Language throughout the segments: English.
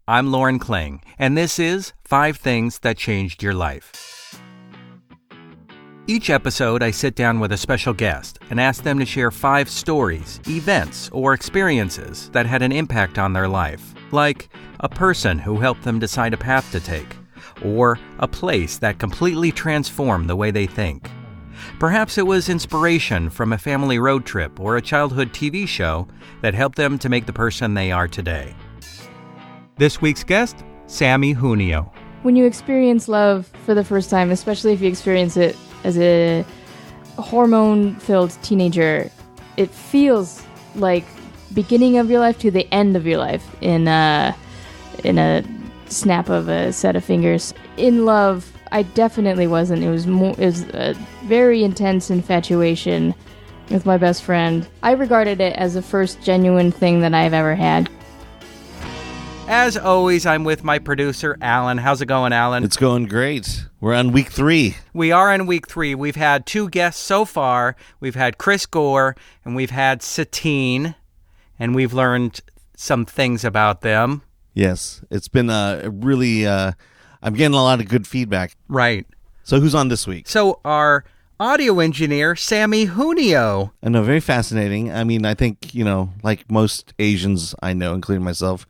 I'm Lauren Kling, and this is 5 Things That Changed Your Life. Each episode, I sit down with a special guest and ask them to share 5 stories, events, or experiences that had an impact on their life, like a person who helped them decide a path to take, or a place that completely transformed the way they think. Perhaps it was inspiration from a family road trip or a childhood TV show that helped them to make the person they are today. This week's guest, Samee Junio. When you experience love for the first time, especially if you experience it as a hormone-filled teenager, it feels like beginning of your life to the end of your life in a snap of a set of fingers. In love, I definitely wasn't. It was a very intense infatuation with my best friend. I regarded it as the first genuine thing that I've ever had. As always, I'm with my producer, Alan. How's it going, Alan? It's going great. We're on week 3. We are in week 3. We've had 2 guests so far. We've had Chris Gore, and we've had Satine, and we've learned some things about them. Yes, it's been a really, I'm getting a lot of good feedback. Right. So who's on this week? So our audio engineer, Samee Junio. I know, very fascinating. I mean, I think, like most Asians I know, including myself,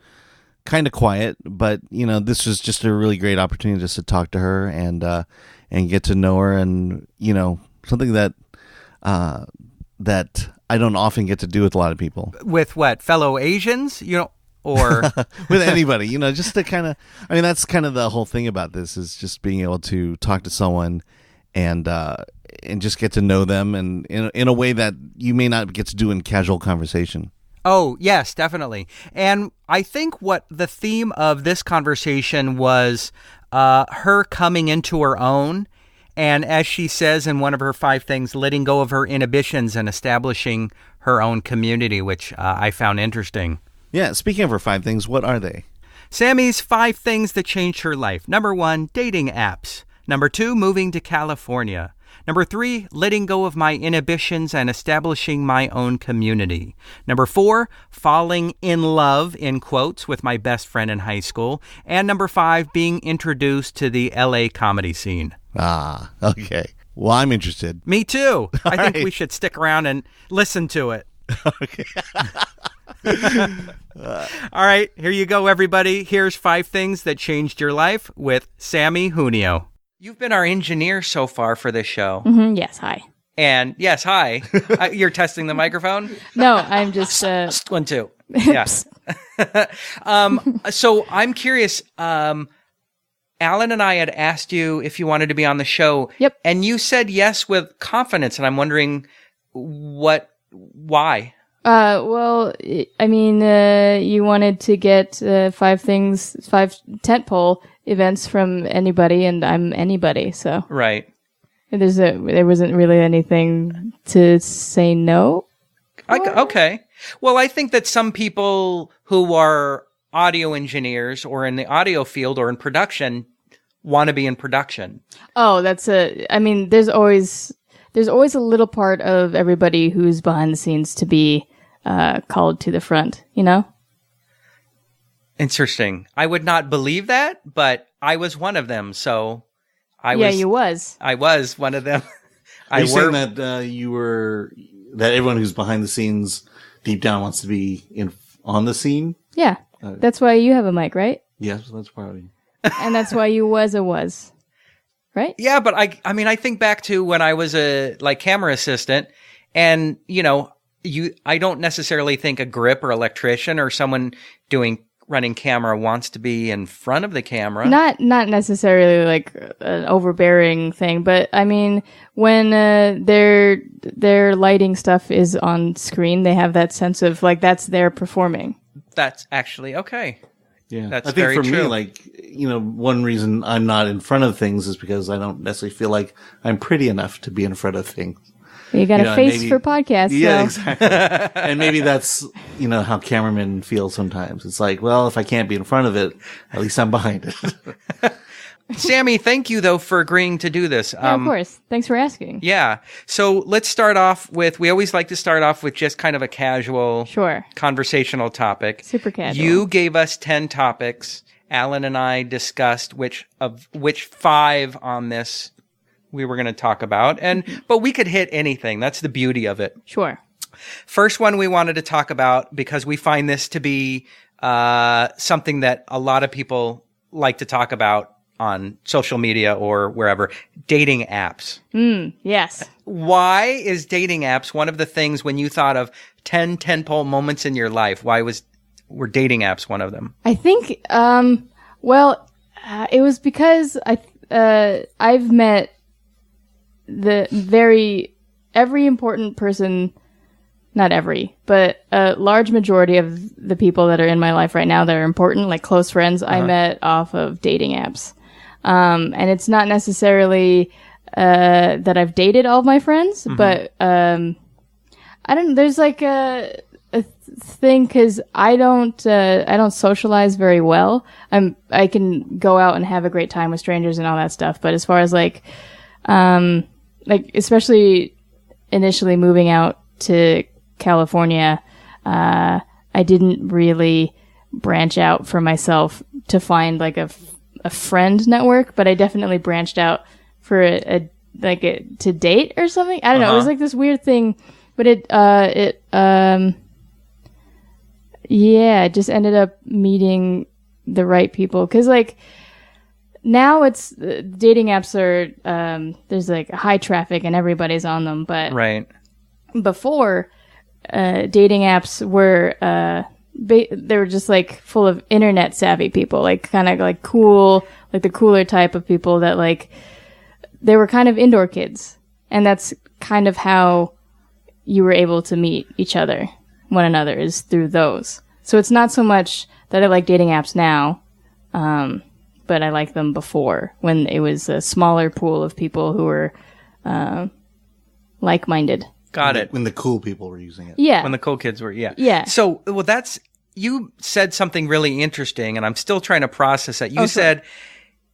kind of quiet, but this was just a really great opportunity just to talk to her and get to know her, and something that that I don't often get to do with a lot of people. With what, fellow Asians, or with anybody, just to kind of, I mean, that's kind of the whole thing about this, is just being able to talk to someone and just get to know them, and in a way that you may not get to do in casual conversation. Oh, yes, definitely. And I think what the theme of this conversation was her coming into her own, and as she says in one of her 5 things, letting go of her inhibitions and establishing her own community, which I found interesting. Yeah, speaking of her 5 things, what are they? Samee's 5 things that changed her life. Number 1, dating apps. Number 2, moving to California. Number 3, letting go of my inhibitions and establishing my own community. Number 4, falling in love, in quotes, with my best friend in high school. And number 5, being introduced to the LA comedy scene. Ah, okay. Well, I'm interested. Me too. I think we should stick around and listen to it. Okay. All right, here you go, everybody. Here's 5 things that changed your life with Samee Junio. You've been our engineer so far for this show. Mm-hmm, yes, hi. And yes, hi. You're testing the microphone? No, I'm just... 1, 2. Yeah. So I'm curious. Alan and I had asked you if you wanted to be on the show. Yep. And you said yes with confidence. And I'm wondering why? Well, I mean, you wanted to get 5 tentpole events from anybody, and I'm anybody, so. Right. There wasn't really anything to say no. Okay. Well, I think that some people who are audio engineers or in the audio field or in production want to be in production. Oh, there's always a little part of everybody who's behind the scenes to be called to the front, Interesting. I would not believe that, but I was one of them, so you was. I was one of them. Are you saying that that everyone who's behind the scenes deep down wants to be on the scene? Yeah. That's why you have a mic, right? Yes, that's probably. And that's why you was. Right? Yeah, but I think back to when I was a camera assistant, and I don't necessarily think a grip or electrician or someone running camera wants to be in front of the camera. Not necessarily like an overbearing thing, but I mean, when their lighting stuff is on screen, they have that sense of that's their performing. That's actually okay. Yeah, that's I think very for true. Me, one reason I'm not in front of things is because I don't necessarily feel like I'm pretty enough to be in front of things. You got a face for podcasts. Yeah, so. Exactly. And maybe that's, how cameramen feel sometimes. It's like, well, if I can't be in front of it, at least I'm behind it. Samee, thank you though for agreeing to do this. Yeah, of course. Thanks for asking. Yeah. So let's start off with, we always like to start off with just kind of a casual conversational topic. Super casual. You gave us 10 topics. Alan and I discussed which 5 on this we were going to talk about. But we could hit anything. That's the beauty of it. Sure. First one we wanted to talk about, because we find this to be something that a lot of people like to talk about on social media or wherever, dating apps. Yes. Why is dating apps one of the things when you thought of 10 tentpole moments in your life? Were dating apps one of them? I think, it was because I've met every important person, not every, but a large majority of the people that are in my life right now that are important, like close friends, I met off of dating apps. And it's not necessarily that I've dated all of my friends, but I don't. There's like a thing, because I don't socialize very well. I can go out and have a great time with strangers and all that stuff, but as far as like especially initially moving out to California, I didn't really branch out for myself to find like a friend network, but I definitely branched out for to date or something. I don't know. It was like this weird thing, but I just ended up meeting the right people. 'Cause like now it's dating apps are, there's like high traffic and everybody's on them. But before, dating apps were, they were just like full of internet savvy people, like kind of like cool, like the cooler type of people that like, they were kind of indoor kids. And that's kind of how you were able to meet one another, is through those. So it's not so much that I like dating apps now, but I like them before, when it was a smaller pool of people who were like-minded. Got it. When the cool people were using it. Yeah. When the cool kids were, yeah. Yeah. So, you said something really interesting, and I'm still trying to process it. You said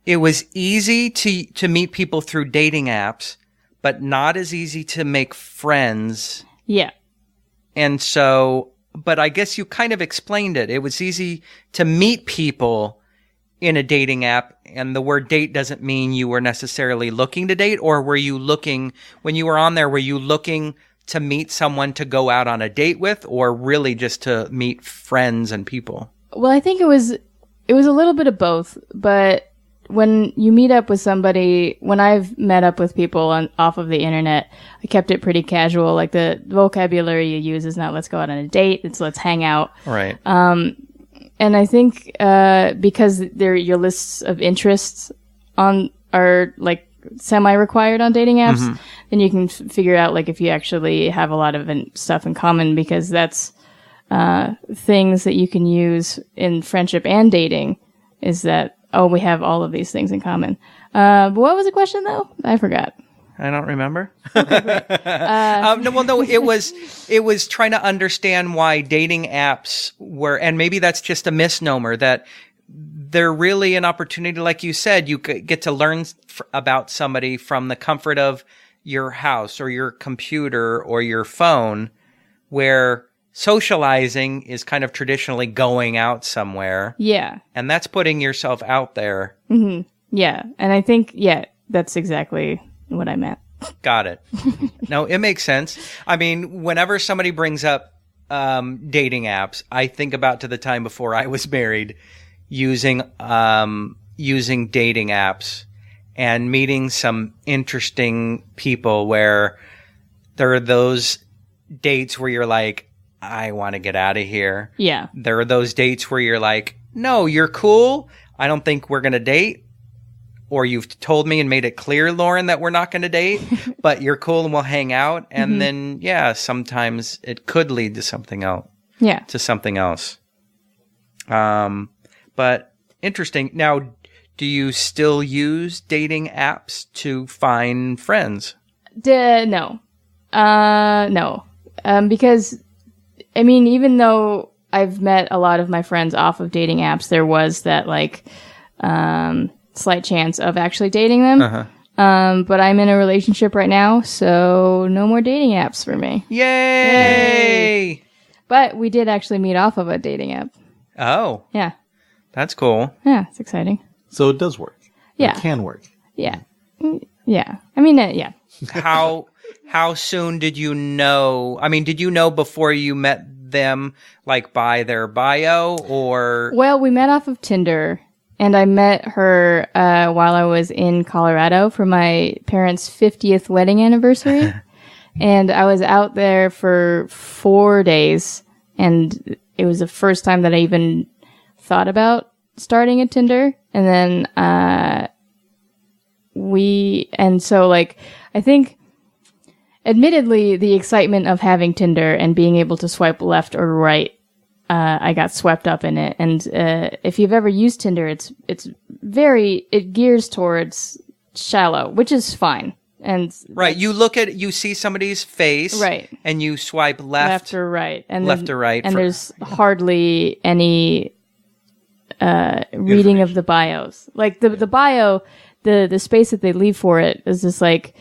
it was easy to meet people through dating apps, but not as easy to make friends. Yeah. And so, but I guess you kind of explained it. It was easy to meet people in a dating app, and the word date doesn't mean you were necessarily looking to date, or were you looking, when you were on there, were you looking to meet someone to go out on a date with, or really just to meet friends and people? Well, I think it was a little bit of both, but when you meet up with somebody, when I've met up with people off of the internet, I kept it pretty casual. Like the vocabulary you use is not let's go out on a date, it's let's hang out. Right. And I think because your lists of interests are like semi-required on dating apps, then you can figure out like if you actually have a lot of stuff in common, because that's things that you can use in friendship and dating, is that, we have all of these things in common. But what was the question though? I forgot. I don't remember. No, it was trying to understand why dating apps were, and maybe that's just a misnomer, that they're really an opportunity. Like you said, you get to learn about somebody from the comfort of your house or your computer or your phone, where socializing is kind of traditionally going out somewhere. Yeah. And that's putting yourself out there. Mm-hmm. Yeah. And I think, that's exactly what I meant. Got it. No, it makes sense. I mean, whenever somebody brings up dating apps, I think about to the time before I was married, using dating apps and meeting some interesting people, where there are those dates where you're like, I want to get out of here. Yeah. There are those dates where you're like, no, you're cool. I don't think we're going to date. Or you've told me and made it clear, Lauren, that we're not going to date, but you're cool and we'll hang out. And then, sometimes it could lead to something else. Yeah. To something else. But interesting. Now, do you still use dating apps to find friends? No. No. Because, I mean, even though I've met a lot of my friends off of dating apps, there was that, like, slight chance of actually dating them. But I'm in a relationship right now, so no more dating apps for me. Yay! But we did actually meet off of a dating app. Oh. Yeah. That's cool. Yeah, it's exciting. So it does work. Yeah. It can work. Yeah. Yeah. I mean, yeah. How soon did you know? I mean, did you know before you met them, like by their bio, or? Well, we met off of Tinder, and I met her while I was in Colorado for my parents' 50th wedding anniversary. And I was out there for 4 days, and it was the first time that I even thought about starting a Tinder. And then I think, admittedly, the excitement of having Tinder and being able to swipe left or right, I got swept up in it. And if you've ever used Tinder, it gears towards shallow, which is fine. And right, you see somebody's face, right, and you swipe left or right, and there's hardly any reading of the bios. Like the bio, the space that they leave for it is just like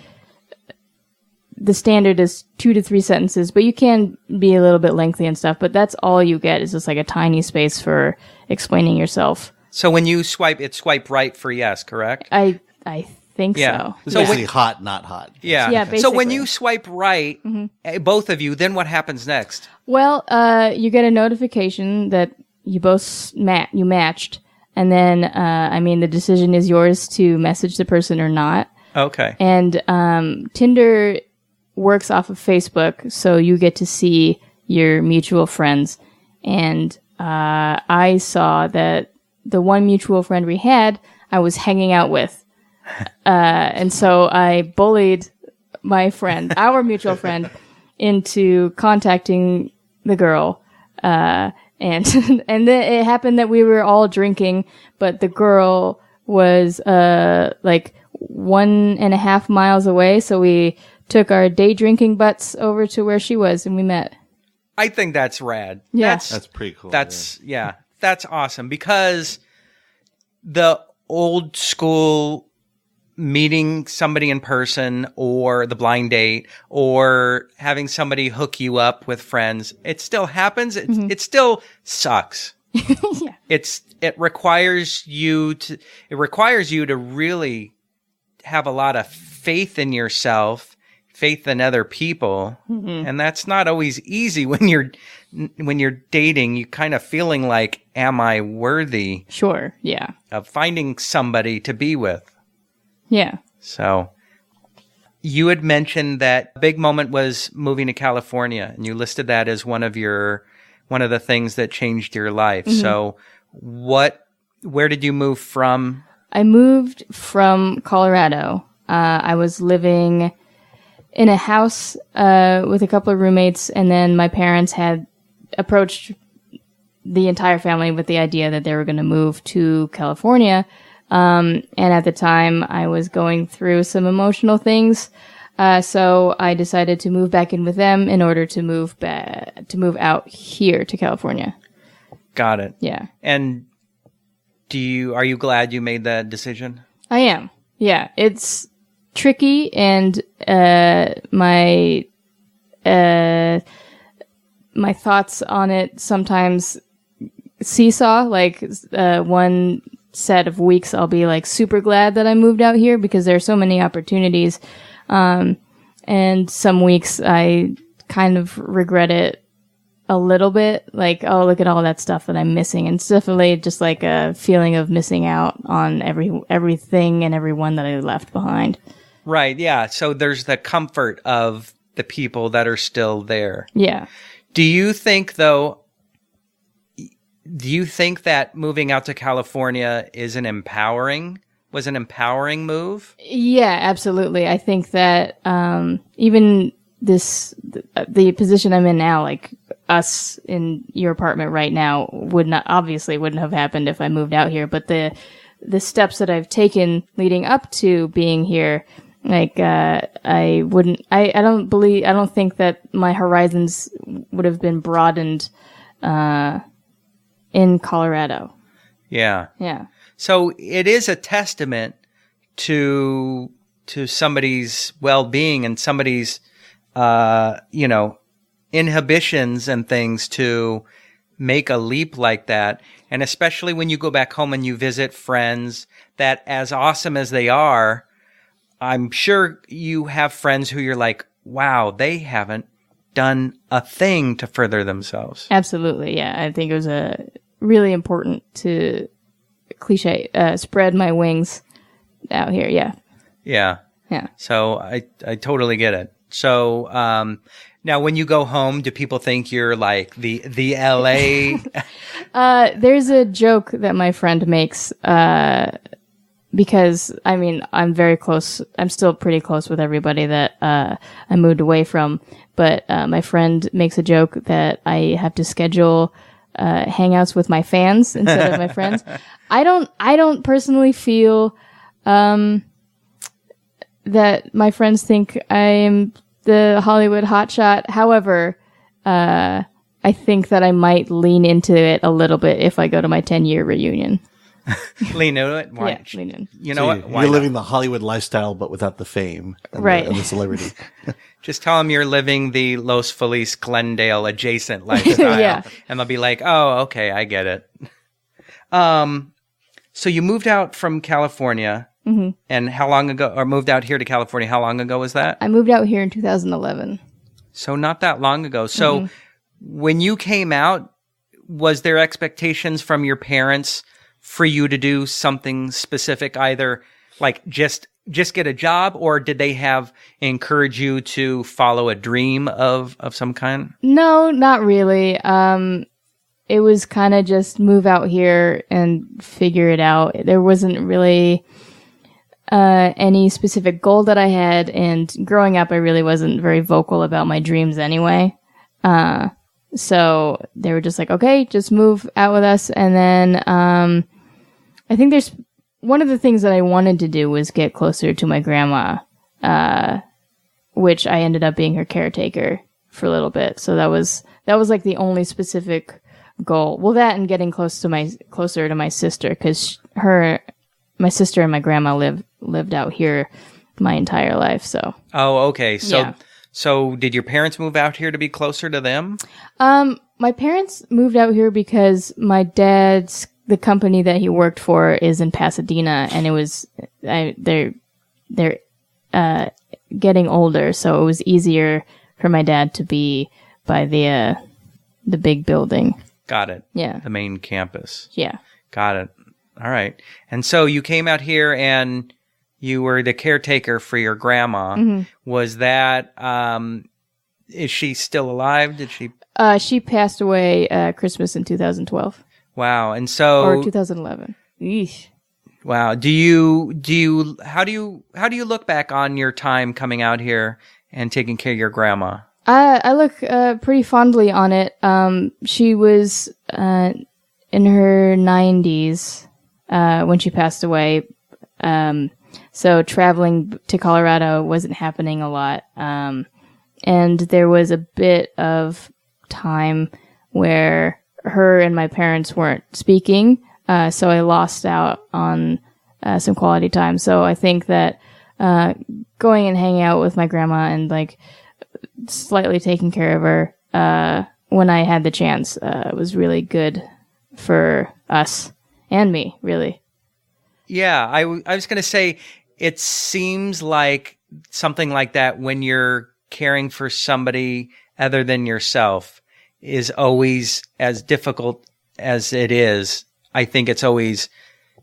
the standard is 2 to 3 sentences, but you can be a little bit lengthy and stuff. But that's all you get is just like a tiny space for explaining yourself. So when you swipe, it's swipe right for yes, correct? I think so. So basically hot, not hot. Yeah. Basically. So when you swipe right, both of you, then what happens next? Well, you get a notification that you both you matched, and then the decision is yours to message the person or not. Okay. And Tinder works off of Facebook, so you get to see your mutual friends. And I saw that the one mutual friend we had, I was hanging out with. And so I bullied my friend, our mutual friend, into contacting the girl. And then it happened that we were all drinking, but the girl was like 1.5 miles away. So we took our day drinking butts over to where she was, and we met. I think that's rad. Yeah. That's pretty cool. That's awesome, because the old school meeting somebody in person, or the blind date, or having somebody hook you up with friends, it still happens. It still sucks. Yeah. It requires you to really have a lot of faith in yourself, faith in other people, and that's not always easy when you're dating. You kind of feeling like, am I worthy? Sure. Yeah. Of finding somebody to be with. Yeah. So you had mentioned that a big moment was moving to California, and you listed that as one of the things that changed your life. So where did you move from? I moved from Colorado. I was living in a house with a couple of roommates, and then my parents had approached the entire family with the idea that they were going to move to California. And at the time, I was going through some emotional things, so I decided to move back in with them in order to move out here to California. Got it. Yeah. And are you glad you made that decision? I am. Yeah, it's tricky, and my thoughts on it sometimes seesaw. Like one set of weeks, I'll be like super glad that I moved out here because there are so many opportunities, and some weeks I kind of regret it a little bit. Like, oh, look at all that stuff that I'm missing, and it's definitely just like a feeling of missing out on everything and everyone that I left behind. Right, yeah. So there's the comfort of the people that are still there. Yeah. Do you think that moving out to California was an empowering move? Yeah, absolutely. I think that even the position I'm in now, like us in your apartment right now, wouldn't have happened if I moved out here. But the steps that I've taken leading up to being here, like I don't think that my horizons would have been broadened in Colorado. Yeah. Yeah. So it is a testament to somebody's well-being and somebody's, inhibitions and things to make a leap like that. And especially when you go back home and you visit friends that, as awesome as they are, I'm sure you have friends who you're like, wow, they haven't done a thing to further themselves. Absolutely. Yeah. I think it was really important to spread my wings out here. Yeah. Yeah. Yeah. So I totally get it. So, now when you go home, do people think you're like the LA? There's a joke that my friend makes, because I'm very close. I'm still pretty close with everybody that, I moved away from. But, my friend makes a joke that I have to schedule, hangouts with my fans instead of my friends. I don't personally feel, that my friends think I am the Hollywood hotshot. However, I think that I might lean into it a little bit if I go to my 10-year reunion. Lean into it? Why? Yeah, lean in. You know what? You're living the Hollywood lifestyle, but without the fame and right. and the celebrity. Just tell them you're living the Los Feliz Glendale adjacent lifestyle. Yeah. And they'll be like, oh, okay, I get it. So you moved out from California. Mm-hmm. And how long ago, or moved out here to California, how long ago was that? I moved out here in 2011. So not that long ago. So when you came out, was there expectations from your parents for you to do something specific, either like just get a job, or did they encourage you to follow a dream of some kind? No, not really. It was kind of just move out here and figure it out. There wasn't really any specific goal that I had, and growing up, I really wasn't very vocal about my dreams anyway. So they were just like, okay, just move out with us. And then, I think there's one of the things that I wanted to do was get closer to my grandma, which I ended up being her caretaker for a little bit. So that was like the only specific goal. Well, that and getting closer to my sister, because my sister and my grandma lived out here my entire life. So. Oh, okay. So did your parents move out here to be closer to them? My parents moved out here because my the company that he worked for is in Pasadena, and they're getting older, so it was easier for my dad to be by the big building. Got it. Yeah. The main campus. Yeah. Got it. All right. And so you came out here and you were the caretaker for your grandma. Mm-hmm. Was that, is she still alive? Did she? She passed away Christmas in 2012. Wow. And so. Or 2011. Eesh. Wow. How do you look back on your time coming out here and taking care of your grandma? I look pretty fondly on it. She was in her 90s when she passed away. So traveling to Colorado wasn't happening a lot. And there was a bit of time where her and my parents weren't speaking. So I lost out on some quality time. So I think that going and hanging out with my grandma and like slightly taking care of her when I had the chance was really good for us and me, really. Yeah, I was going to say, it seems like something like that when you're caring for somebody other than yourself is always as difficult as it is. I think it's always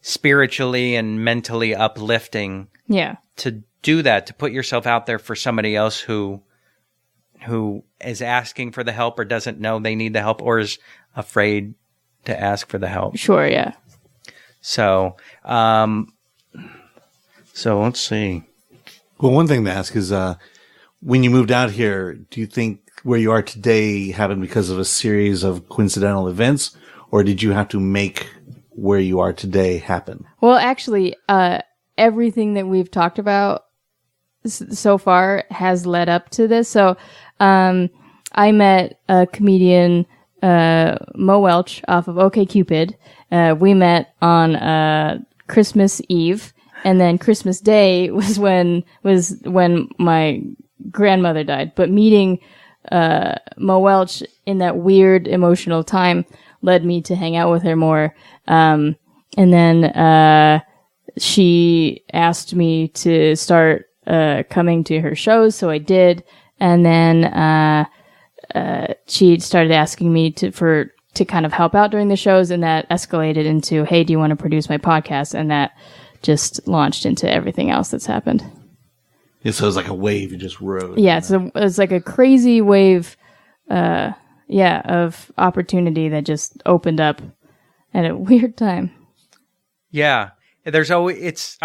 spiritually and mentally uplifting. Yeah. To do that, to put yourself out there for somebody else who is asking for the help or doesn't know they need the help or is afraid to ask for the help. Sure, yeah. So let's see. Well, one thing to ask is, when you moved out here, do you think where you are today happened because of a series of coincidental events, or did you have to make where you are today happen? Well, actually, everything that we've talked about so far has led up to this. So, I met a comedian Mo Welch off of OkCupid. We met on Christmas Eve, and then Christmas Day was when my grandmother died. But meeting Mo Welch in that weird emotional time led me to hang out with her more. And then she asked me to start coming to her shows, so I did. And then she started asking me to kind of help out during the shows, and that escalated into, hey, do you want to produce my podcast? And that just launched into everything else that's happened. Yeah, so it was like a wave you just rode. Yeah, it's like a crazy wave, of opportunity that just opened up at a weird time. Yeah. There's always,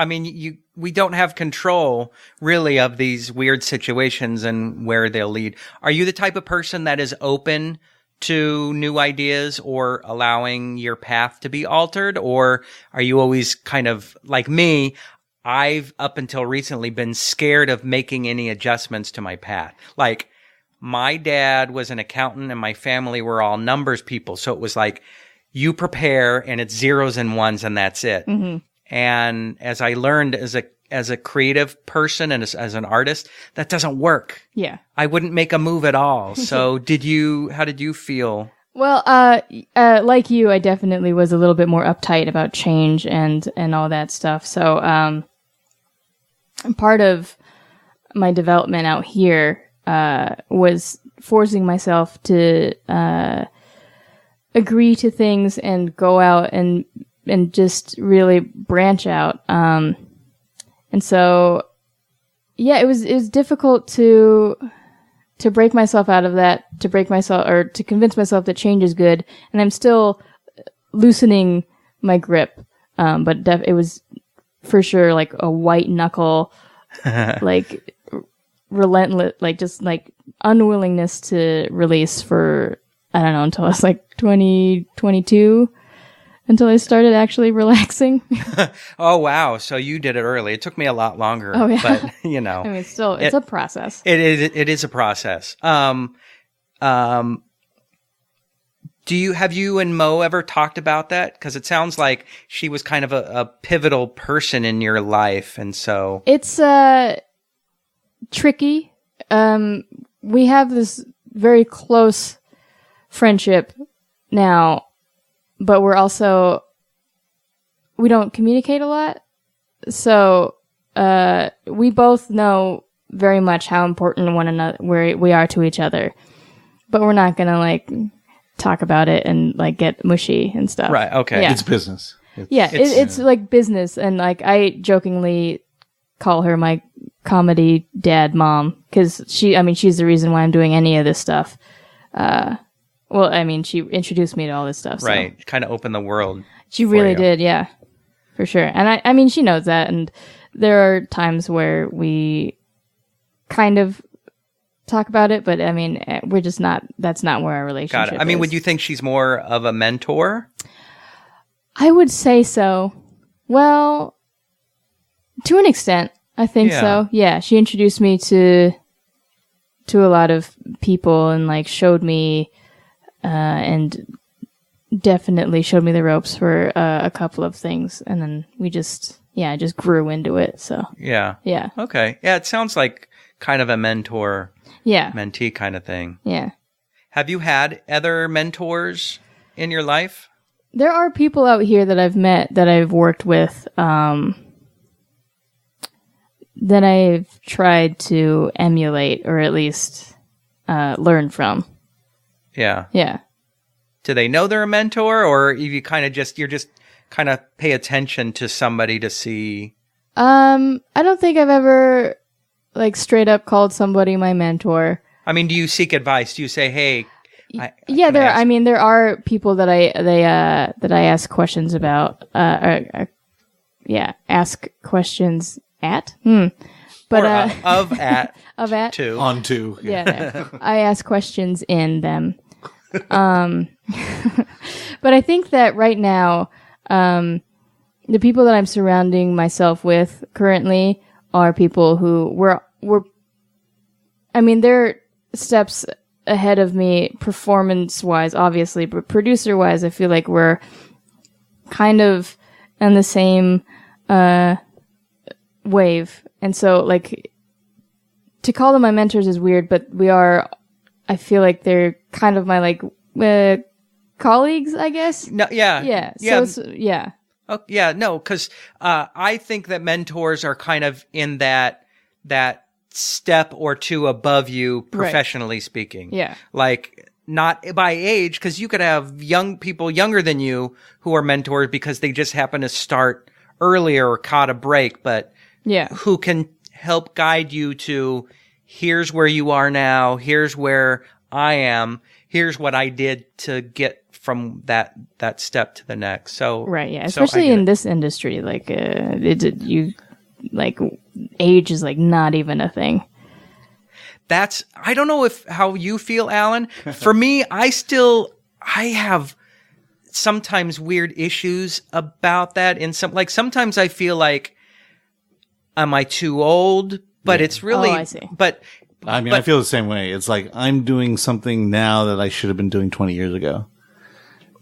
we don't have control really of these weird situations and where they'll lead. Are you the type of person that is open to new ideas or allowing your path to be altered? Or are you always kind of like me? I've up until recently been scared of making any adjustments to my path. Like my dad was an accountant and my family were all numbers people. So it was like, you prepare and it's zeros and ones and that's it. Mm-hmm. And as I learned as a creative person and as an artist, that doesn't work. Yeah. I wouldn't make a move at all. So how did you feel? Well, like you, I definitely was a little bit more uptight about change and all that stuff. So, part of my development out here, was forcing myself to, agree to things and go out and just really branch out. And so, yeah, it was difficult to break myself out of that, to convince myself that change is good. And I'm still loosening my grip. But it was for sure like a white knuckle, like relentless, like just like unwillingness to release for, I don't know, until I was like 22, until I started actually relaxing. Oh, wow. So you did it early. It took me a lot longer. Oh, yeah. But, you know. I mean, it's a process. It is a process. Have you and Mo ever talked about that? Because it sounds like she was kind of a pivotal person in your life. And so. It's tricky. We have this very close friendship now, but we don't communicate a lot. So, we both know very much how important one another, we are to each other, but we're not gonna like talk about it and like get mushy and stuff. Right. Okay. Yeah. It's business. It's like business. And like, I jokingly call her my comedy dad mom, cause she's the reason why I'm doing any of this stuff. Well, I mean, she introduced me to all this stuff. So. Right. Kind of opened the world. She really did. Yeah, for sure. And I mean, she knows that. And there are times where we kind of talk about it, but I mean, we're just that's not where our relationship Got it. I mean, is. would you think she's more of a mentor? I would say so. Well, to an extent, I think so. Yeah. She introduced me to a lot of people and like showed me, and definitely showed me the ropes for a couple of things. And then I just grew into it. So yeah. Okay. Yeah. It sounds like kind of a mentor, mentee kind of thing. Yeah. Have you had other mentors in your life? There are people out here that I've met, that I've worked with, that I've tried to emulate or at least learn from. Yeah. Yeah. Do they know they're a mentor, or you kind of you're just kind of pay attention to somebody to see? I don't think I've ever like straight up called somebody my mentor. I mean, do you seek advice? Do you say, "Hey"? There are people that I ask questions about. Ask questions at. But of at to on to. Yeah, I ask questions in them. But I think that right now, the people that I'm surrounding myself with currently are people who they're steps ahead of me performance-wise, obviously, but producer-wise, I feel like we're kind of on the same wave. And so, like, to call them my mentors is weird, but I feel like they're kind of my, like, colleagues, I guess. No, yeah. Yeah. Yeah. So yeah. Oh, yeah, no, because I think that mentors are kind of in that step or two above you, professionally speaking. Yeah. Like, not by age, because you could have young people younger than you who are mentors because they just happen to start earlier or caught a break, but who can help guide you to, here's where you are now, here's where I am, here's what I did to get from that step to the next. So right, yeah, especially in this industry, like age is like not even a thing. I don't know how you feel, Alan. For me, I have sometimes weird issues about that. Sometimes I feel like, am I too old? But it's really, I see. But I mean, I feel the same way. It's like I'm doing something now that I should have been doing 20 years ago.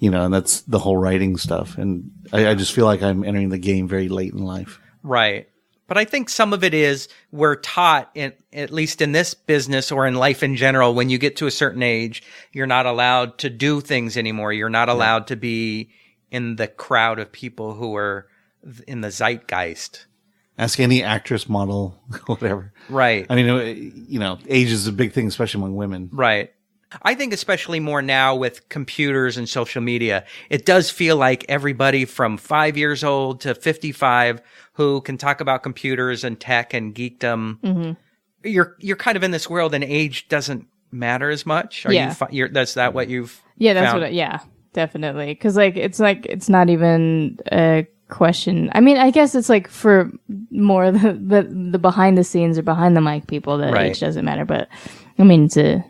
And that's the whole writing stuff. And I just feel like I'm entering the game very late in life. Right. But I think some of it is we're taught, at least in this business or in life in general, when you get to a certain age, you're not allowed to do things anymore. You're not allowed to be in the crowd of people who are in the zeitgeist. Ask any actress, model, whatever. Right. I mean, age is a big thing, especially among women. Right. I think especially more now with computers and social media, it does feel like everybody from 5 years old to 55 who can talk about computers and tech and geekdom, you're kind of in this world and age doesn't matter as much. That's that what you've found? Definitely. Because it's not even a question. I mean, I guess it's like for more the behind the scenes or behind the mic people that age doesn't matter. But I mean, it's a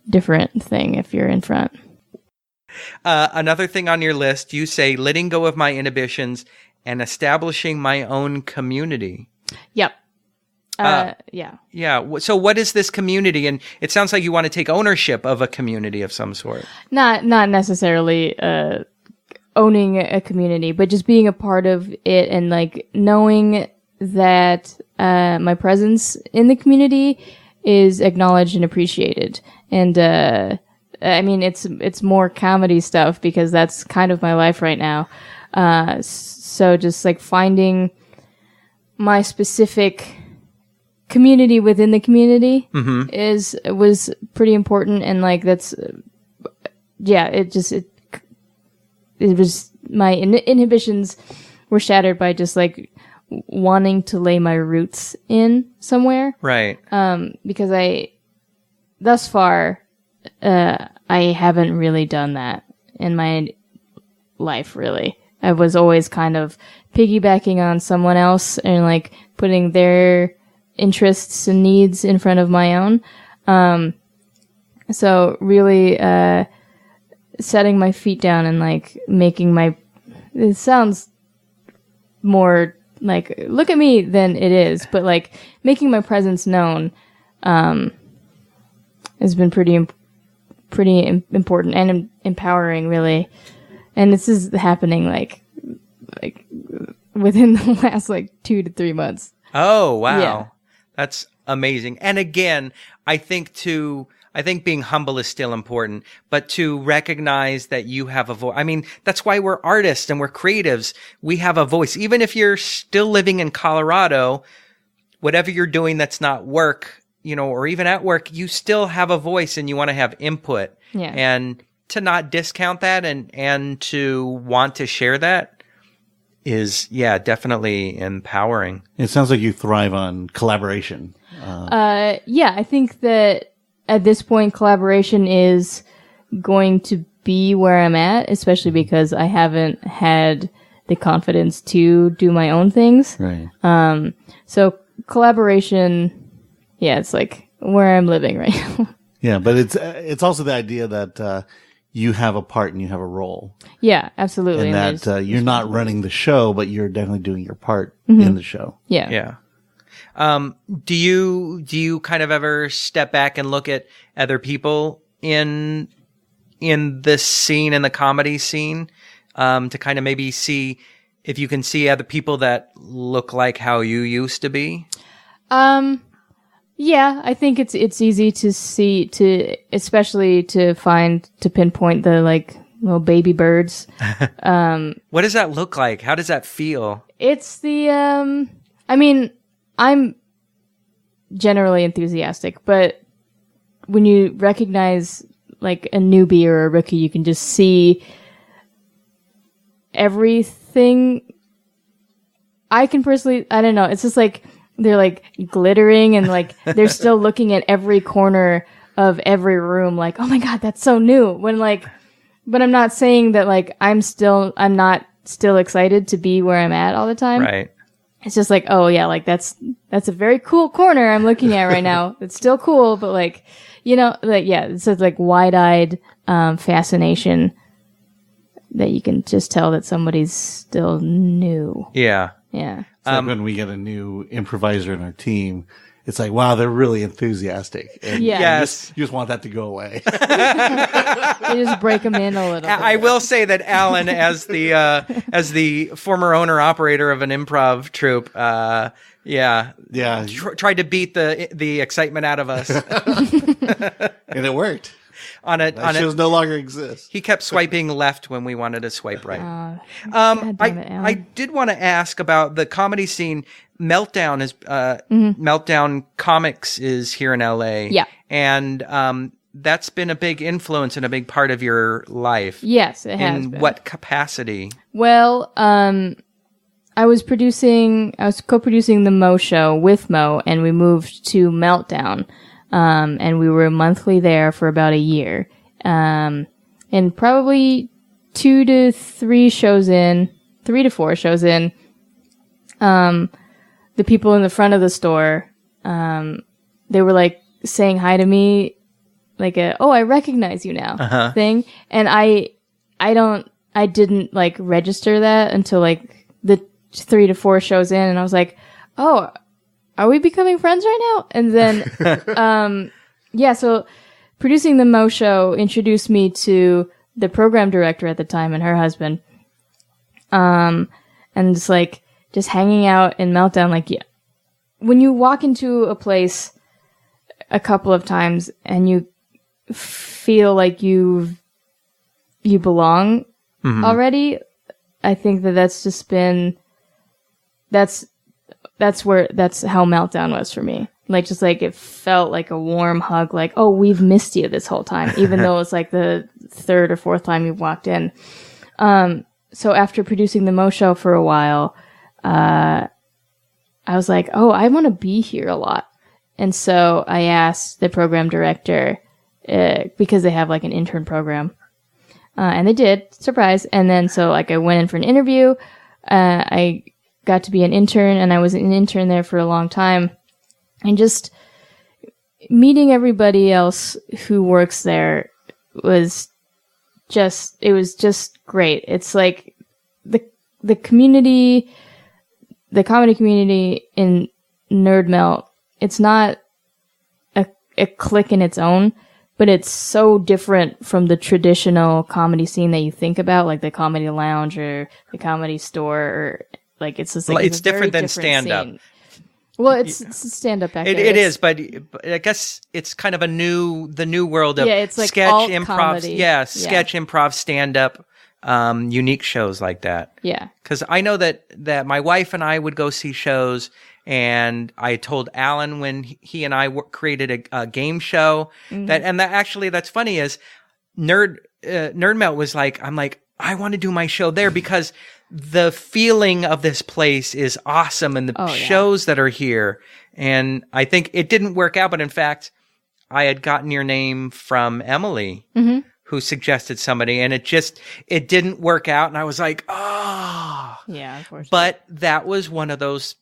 different thing if you're in front. Another thing on your list, you say letting go of my inhibitions and establishing my own community. Yep. Yeah. Yeah. So what is this community? And it sounds like you want to take ownership of a community of some sort. Not necessarily owning a community, but just being a part of it and like knowing that my presence in the community is acknowledged and appreciated. And I mean, it's more comedy stuff because that's kind of my life right now. So just like finding my specific community within the community was pretty important. And like, that's, it was my inhibitions were shattered by just like wanting to lay my roots in somewhere. Right. Because thus far, I haven't really done that in my life, really. I was always kind of piggybacking on someone else and like putting their interests and needs in front of my own. So really, setting my feet down and like making it sounds more like, look at me than it is, but like making my presence known, has been pretty important and empowering, really. And this is happening like within the last like 2 to 3 months. Oh, wow. Yeah. That's amazing. And again, I think being humble is still important, but to recognize that you have a voice. I mean, that's why we're artists and we're creatives. We have a voice. Even if you're still living in Colorado, whatever you're doing that's not work, or even at work, you still have a voice and you want to have input. Yeah. And to not discount that and to want to share that is, definitely empowering. It sounds like you thrive on collaboration. I think that at this point, collaboration is going to be where I'm at, especially because I haven't had the confidence to do my own things. Right. So collaboration, it's like where I'm living right now. Yeah, but it's also the idea that you have a part and you have a role. Yeah, absolutely. And that you're not running the show, but you're definitely doing your part in the show. Yeah. Yeah. Do you kind of ever step back and look at other people in this scene, in the comedy scene, to kind of maybe see if you can see other people that look like how you used to be? Yeah, I think it's easy to see, especially to pinpoint the like little baby birds. What does that look like? How does that feel? It's the I mean, I'm generally enthusiastic, but when you recognize like a newbie or a rookie, you can just see everything. I don't know, it's just like they're like glittering and like they're still looking at every corner of every room like, oh my God, that's so new. But I'm not saying that like I'm not still excited to be where I'm at all the time. Right. It's just like, oh yeah, like that's a very cool corner I'm looking at right now. It's still cool, but like, like, yeah, it's like wide-eyed fascination that you can just tell that somebody's still new. Yeah. Yeah. It's like when we get a new improviser in our team, it's like, wow, they're really enthusiastic. And Yeah. Yes. you just want that to go away. You just break them in a little bit. I will say that Alan, as the former owner operator of an improv troupe, Yeah. tried to beat the excitement out of us. And it worked. That shows no longer exists. He kept swiping left when we wanted to swipe right. God damn it, Alan. I did want to ask about the comedy scene. Meltdown Meltdown Comics is here in LA. Yeah. And that's been a big influence and a big part of your life. Yes, it has In been. what capacity? Well, I was co-producing the Mo Show with Mo, and we moved to Meltdown. And we were monthly there for about a year. And probably 3 to 4 shows in, the people in the front of the store, they were like saying hi to me, like I recognize you now thing. And I didn't like register that until like the 3 to 4 shows in, and I was like, oh, are we becoming friends right now? And then, so producing the Mo Show introduced me to the program director at the time and her husband. And just hanging out in Meltdown, like, yeah, when you walk into a place a couple of times and you feel like you belong already, I think that's just been, that's how Meltdown was for me. Like, just like, it felt like a warm hug, like, oh, we've missed you this whole time, even though it's like the 3rd or 4th time you've walked in. So after producing the Mo Show for a while, I was like, oh, I want to be here a lot. And so I asked the program director, because they have like an intern program, and they did, surprise. And then so like I went in for an interview, I got to be an intern, and I was an intern there for a long time. And just meeting everybody else who works there was just great. It's like the community, the comedy community in Nerd Melt, it's not a clique in its own, but it's so different from the traditional comedy scene that you think about, like the Comedy Lounge or the Comedy Store, or like it's just like it's different than stand-up. Scene. Well, it's stand-up back there. It is, but I guess it's kind of the new world of it's like sketch, alt improv, comedy. sketch, improv, stand-up, unique shows like that. Yeah. Because I know that my wife and I would go see shows, and I told Alan when he and I created a game show that's funny is Nerd Melt was like, I'm like, I want to do my show there because the feeling of this place is awesome, and the shows that are here. And I think it didn't work out, but in fact, I had gotten your name from Emily, who suggested somebody, and it didn't work out. And I was like, oh, yeah, unfortunately. But that was one of those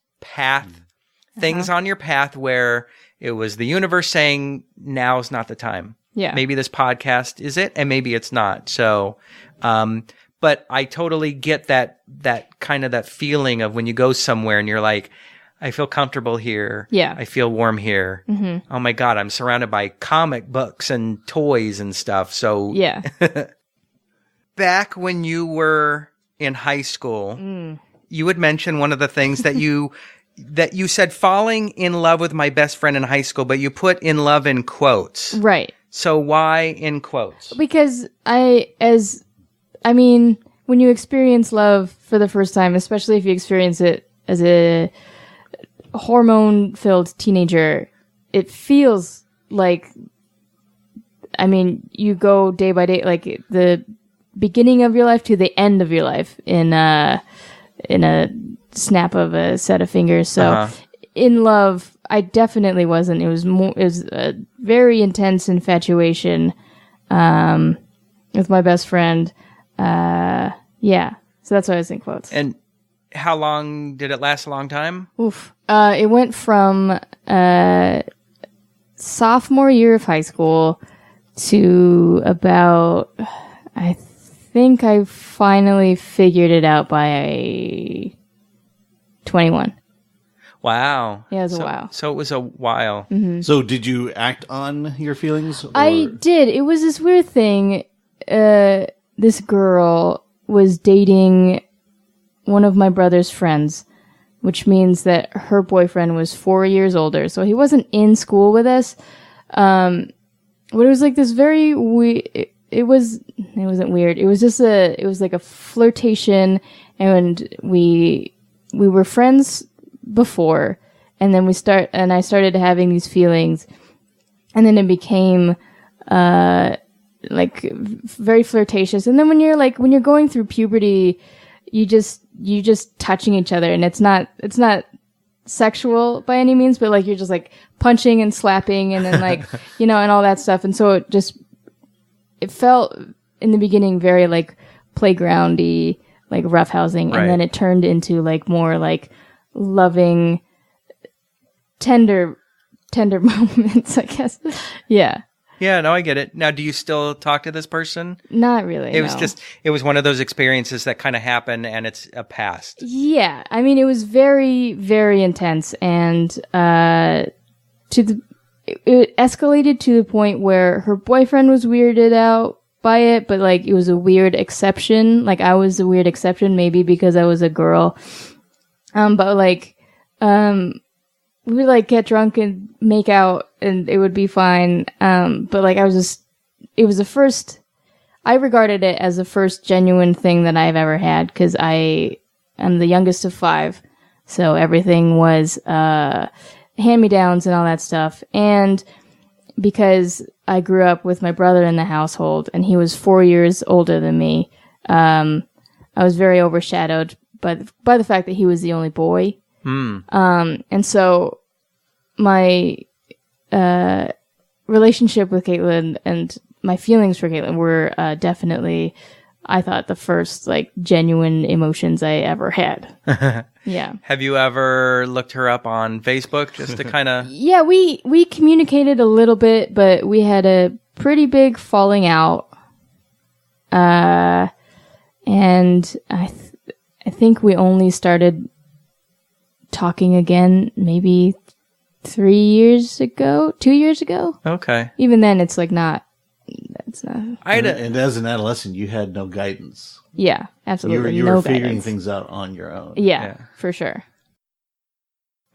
things on your path where it was the universe saying, now's not the time. Yeah. Maybe this podcast is it, and maybe it's not. So, but I totally get that kind of that feeling of when you go somewhere and you're like, I feel comfortable here. Yeah. I feel warm here. Mm-hmm. Oh my God, I'm surrounded by comic books and toys and stuff. So Yeah. Back when you were in high school, you had mentioned one of the things that you said falling in love with my best friend in high school, but you put in love in quotes. Right. So why in quotes? Because when you experience love for the first time, especially if you experience it as a hormone-filled teenager, it feels like, you go day by day, like the beginning of your life to the end of your life in a snap of a set of fingers. So in love, I definitely wasn't. It was a very intense infatuation with my best friend. Yeah. So that's why I was in quotes. And how long did it last? A long time? Oof. It went from sophomore year of high school to about, I think I finally figured it out by 21. Wow. Yeah, it was a while. So it was a while. Mm-hmm. So did you act on your feelings? Or? I did. It was this weird thing. This girl was dating one of my brother's friends, which means that her boyfriend was 4 years older. So he wasn't in school with us. But it was like this very weird. It wasn't weird. It was just it was like a flirtation, and we were friends before, and then I started having these feelings, and then it became like very flirtatious. And then when you're going through puberty, you just touching each other, and it's not sexual by any means, but like you're just like punching and slapping, and then like and all that stuff. And so it felt in the beginning very like playgroundy, like roughhousing, and then it turned into like more like loving, tender moments, I guess. Yeah. Yeah, no, I get it. Now, do you still talk to this person? Not really. It was one of those experiences that kind of happened and it's a past. Yeah. It was very, very intense, and it escalated to the point where her boyfriend was weirded out by it, but like it was a weird exception. Like I was a weird exception, maybe because I was a girl. But like, we would like get drunk and make out and it would be fine. But like I regarded it as the first genuine thing that I've ever had, because I am the youngest of 5. So everything was, hand-me-downs and all that stuff. And because I grew up with my brother in the household and he was 4 years older than me, I was very overshadowed by the fact that he was the only boy. And so my relationship with Caitlin and my feelings for Caitlin were definitely, I thought, the first like genuine emotions I ever had. Yeah. Have you ever looked her up on Facebook just to kind of... Yeah, we communicated a little bit, but we had a pretty big falling out. And I think we only started talking again maybe 2 years ago. Okay. Even then, it's like not. It's not. And as an adolescent, you had no guidance. Yeah, absolutely. You no were figuring guidance. things out on your own. Yeah, for sure.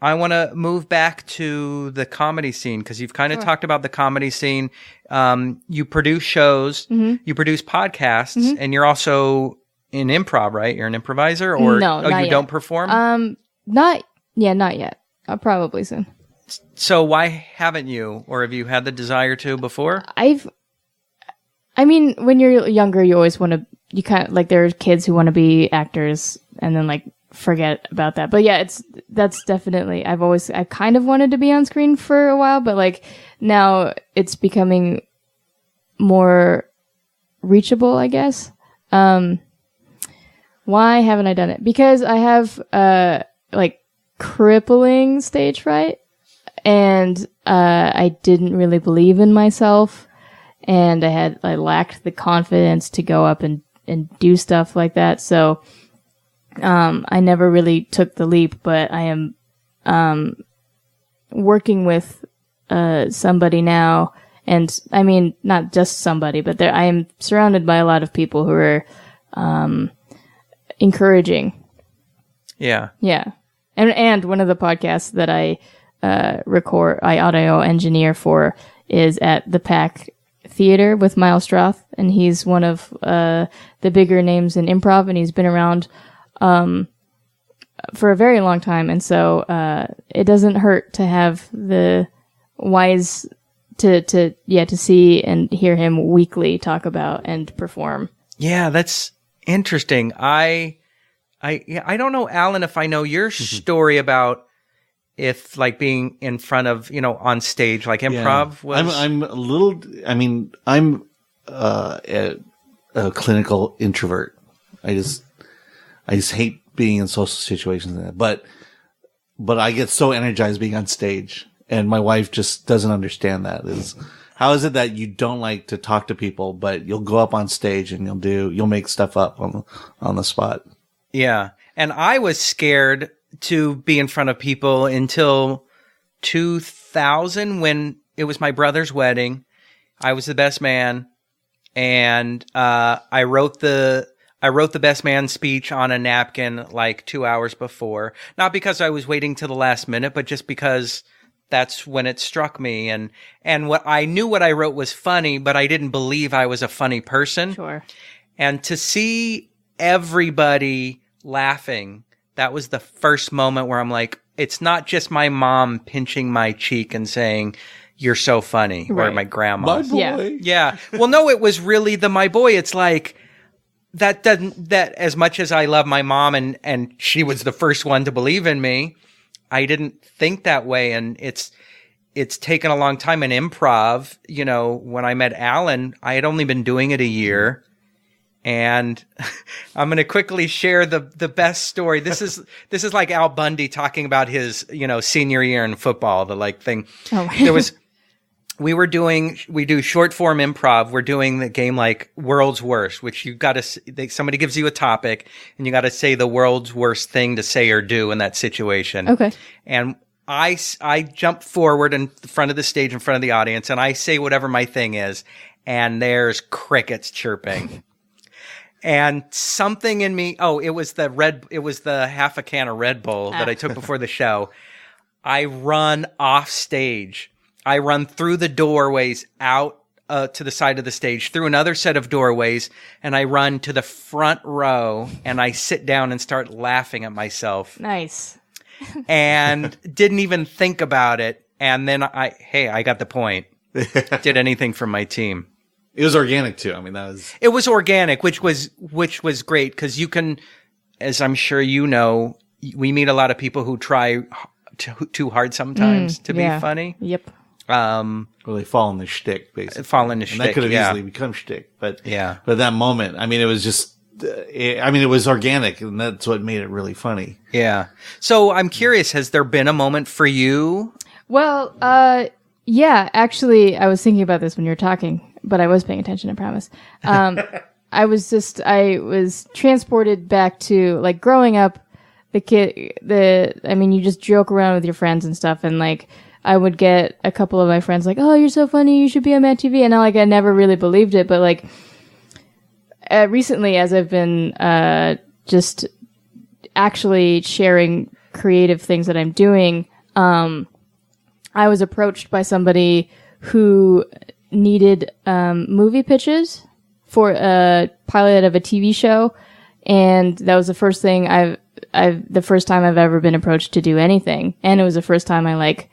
I want to move back to the comedy scene, because you've kind of talked about the comedy scene. You produce shows, you produce podcasts, and you're also in improv, right? You're an improviser, or no, not you yet. don't perform? Not yet. Probably soon. So why haven't you, or have you had the desire to before? When you're younger, you always want to, you kind of, like, there are kids who want to be actors and then, like, forget about that. But yeah, that's definitely, I kind of wanted to be on screen for a while, but, like, now it's becoming more reachable, I guess. Why haven't I done it? Because I have, like, crippling stage fright, and I didn't really believe in myself. And I lacked the confidence to go up and do stuff like that. So, I never really took the leap, but I am working with somebody now, and I mean not just somebody, but I am surrounded by a lot of people who are encouraging. Yeah. Yeah. And one of the podcasts that I audio engineer for is at the Pack Theater with Miles Stroth, and he's one of the bigger names in improv, and he's been around for a very long time, and so it doesn't hurt to have the wise to see and hear him weekly talk about and perform. Yeah, that's interesting. I don't know, Alan, if I know your story about if like being in front of, on stage, like improv was. I'm a little, I'm a clinical introvert. I just hate being in social situations, but I get so energized being on stage, and my wife just doesn't understand that. How is it that you don't like to talk to people, but you'll go up on stage and you'll make stuff up on the spot? Yeah. And I was scared to be in front of people until 2000, when it was my brother's wedding. I was the best man, and I wrote the best man speech on a napkin like 2 hours before. Not because I was waiting till the last minute, but just because that's when it struck me. And what I knew what I wrote was funny, but I didn't believe I was a funny person. Sure. And to see everybody laughing, that was the first moment where I'm like, it's not just my mom pinching my cheek and saying, "You're so funny," right. Or my grandma. My boy. Yeah. Well, no, it was really my boy. It's like, that as much as I love my mom and she was the first one to believe in me, I didn't think that way. And it's taken a long time in improv. When I met Alan, I had only been doing it a year. And I'm going to quickly share the best story. This is like Al Bundy talking about his, senior year in football, the like thing. Oh. We do short form improv. We're doing the game like World's Worst, which somebody gives you a topic and you got to say the world's worst thing to say or do in that situation. Okay. And I jump forward in front of the stage, in front of the audience, and I say whatever my thing is, and there's crickets chirping. And something in me, it was the half a can of Red Bull that I took before the show. I run off stage. I run through the doorways out to the side of the stage, through another set of doorways, and I run to the front row, and I sit down and start laughing at myself. Nice. And didn't even think about it. And then I got the point. Did anything for my team. It was organic too. It was organic, which was great, because you can, as I'm sure you know, we meet a lot of people who try too hard sometimes to be funny. Yep. Well, they fall in the shtick, basically. And that could have easily become shtick, but yeah. But that moment, it was just, it was organic, and that's what made it really funny. Yeah. So I'm curious, has there been a moment for you? Well, yeah. Actually, I was thinking about this when you were talking, but I was paying attention, I promise. I was transported back to like growing up. You just joke around with your friends and stuff, and like I would get a couple of my friends like, "Oh, you're so funny, you should be on Mad TV," and I never really believed it, but like recently, as I've been just actually sharing creative things that I'm doing, I was approached by somebody who needed movie pitches for a pilot of a TV show, and that was the first thing the first time I've ever been approached to do anything, and it was the first time I like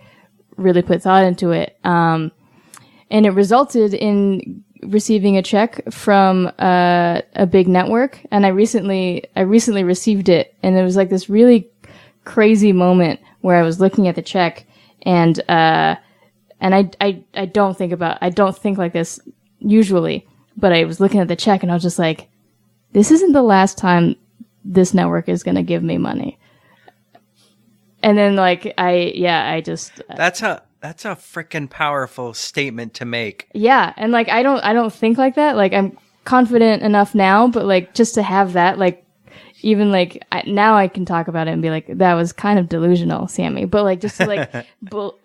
really put thought into it. And it resulted in receiving a check from a big network, and I recently received it, and it was like this really crazy moment where I was looking at the check, and I don't think like this usually, but I was looking at the check and I was just like, this isn't the last time this network is going to give me money. And then like, that's a freaking powerful statement to make. Yeah. And like, I don't think like that. Like I'm confident enough now, but like just to have that, like even like now I can talk about it and be like, that was kind of delusional, Samee. But like just to like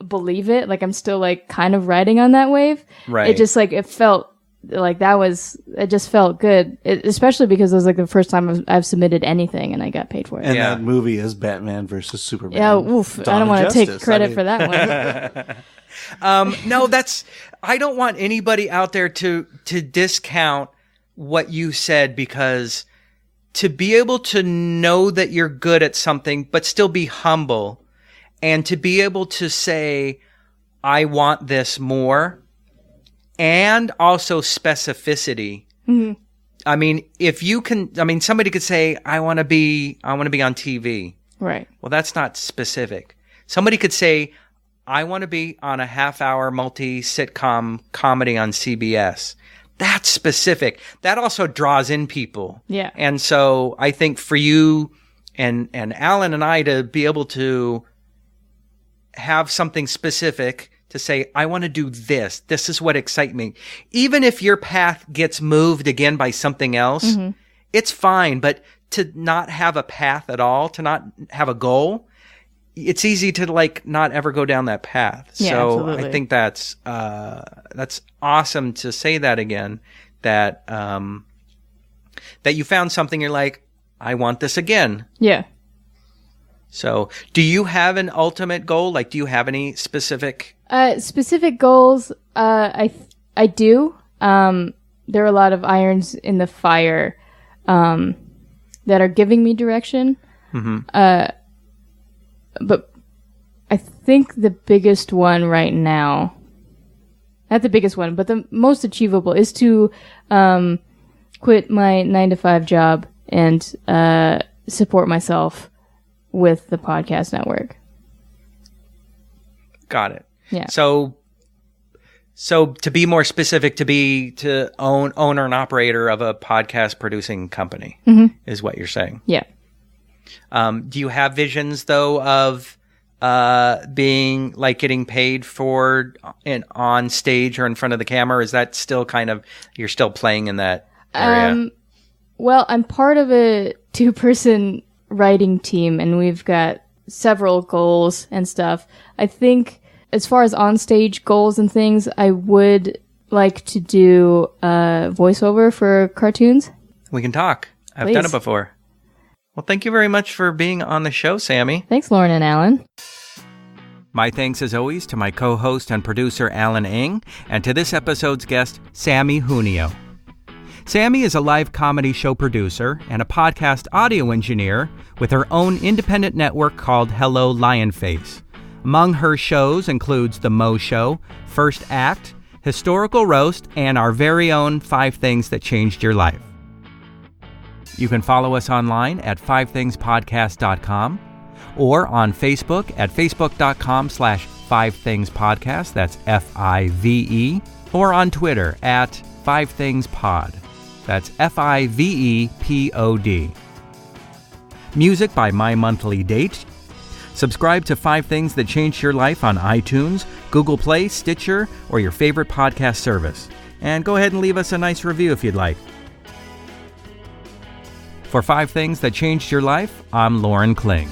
believe it, like I'm still like kind of riding on that wave. Right. It just like it felt like it just felt good, especially because it was like the first time I've submitted anything and I got paid for it. And Yeah. that movie is Batman versus Superman. Yeah, oof. I don't want to take credit for that one. No, I don't want anybody out there to discount what you said, because to be able to know that you're good at something, but still be humble, and to be able to say, I want this more, and also specificity. Mm-hmm. I mean, somebody could say, I want to be on TV. Right. Well, that's not specific. Somebody could say, I want to be on a half-hour multi-sitcom comedy on CBS. That's specific. That also draws in people. Yeah. And so I think for you and Alan and I to be able to have something specific to say, I want to do this. This is what excites me. Even if your path gets moved again by something else, it's fine. But to not have a path at all, to not have a goal, it's easy to like not ever go down that path. Yeah, so absolutely. I think that's awesome to say that again, that you found something you're like, I want this again. Yeah. So do you have an ultimate goal? Like, do you have any specific? Specific goals, I do. There are a lot of irons in the fire that are giving me direction. But I think the biggest one right now, not the biggest one, but the most achievable, is to quit my 9-to-5 job and support myself with the podcast network. Got it. Yeah. So to be more specific, to own owner and operator of a podcast producing company is what you're saying. Yeah. Do you have visions though of being like getting paid for on stage or in front of the camera? Or is that still kind of, you're still playing in that area? Well, I'm part of a 2-person writing team, and we've got several goals and stuff. I think as far as on-stage goals and things, I would like to do voiceover for cartoons. We can talk. I've Please. done it before. Well, thank you very much for being on the show, Samee. Thanks, Lauren and Alan. My thanks, as always, to my co-host and producer, Alan Ng, and to this episode's guest, Samee Junio. Samee is a live comedy show producer and a podcast audio engineer with her own independent network called Hello Lionface. Among her shows includes The Mo Show, First Act, Historical Roast, and our very own 5 Things That Changed Your Life. You can follow us online at 5thingspodcast.com or on Facebook at facebook.com/5thingspodcast, that's FIVE, or on Twitter at 5thingspod, that's FIVEPOD. Music by My Monthly Date. Subscribe to 5 Things That Changed Your Life on iTunes, Google Play, Stitcher, or your favorite podcast service. And go ahead and leave us a nice review if you'd like. For 5 Things That Changed Your Life, I'm Lauren Kling.